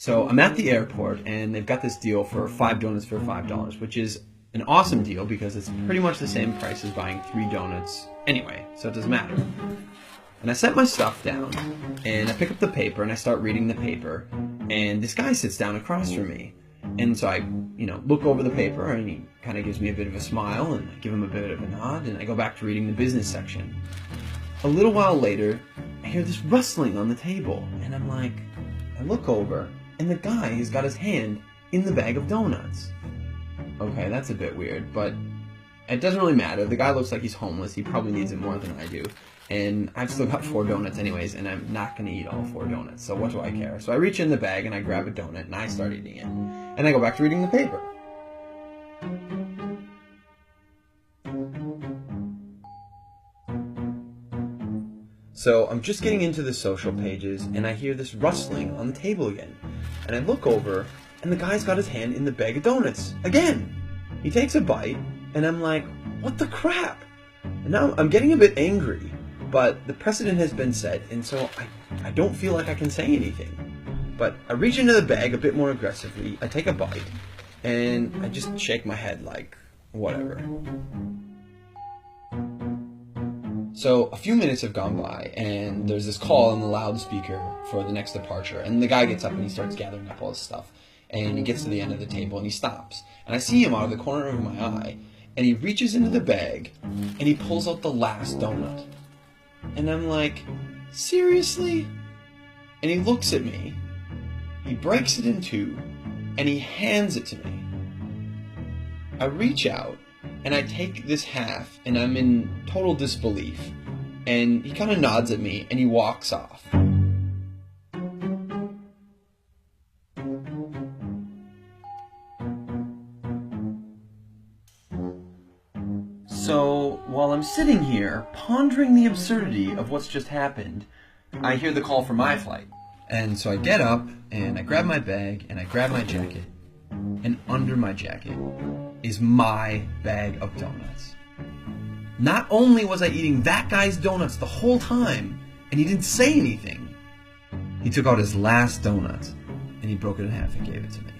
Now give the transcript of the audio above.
So I'm at the airport, and they've got this deal for 5 donuts for $5, which is an awesome deal because it's pretty much the same price as buying 3 donuts anyway, so it doesn't matter. And I set my stuff down, and I pick up the paper, and I start reading the paper, and this guy sits down across from me. And so I, look over the paper, and he kind of gives me a bit of a smile, and I give him a bit of a nod, and I go back to reading the business section. A little while later, I hear this rustling on the table, and I look over, and the guy has got his hand in the bag of donuts. Okay, that's a bit weird, but it doesn't really matter. The guy looks like he's homeless. He probably needs it more than I do. And I've still got 4 donuts anyways, and I'm not going to eat all 4 donuts, so what do I care? So I reach in the bag, and I grab a donut, and I start eating it. And I go back to reading the paper. So I'm just getting into the social pages, and I hear this rustling on the table again. And I look over, and the guy's got his hand in the bag of donuts again. He takes a bite, and I'm like, what the crap? And now I'm getting a bit angry, but the precedent has been set, and so I don't feel like I can say anything. But I reach into the bag a bit more aggressively, I take a bite, and I just shake my head like, whatever. So a few minutes have gone by, and there's this call on the loudspeaker for the next departure, and the guy gets up and he starts gathering up all his stuff, and he gets to the end of the table and he stops, and I see him out of the corner of my eye, and he reaches into the bag and he pulls out the last donut, and I'm like, seriously? And he looks at me, he breaks it in 2, and he hands it to me. I reach out, and I take this half, and I'm in total disbelief. And he kind of nods at me, and he walks off. So, while I'm sitting here, pondering the absurdity of what's just happened, I hear the call for my flight. And so I get up, and I grab my bag, and I grab my jacket, and under my jacket is my bag of donuts. Not only was I eating that guy's donuts the whole time, and he didn't say anything, he took out his last donut, and he broke it in half and gave it to me.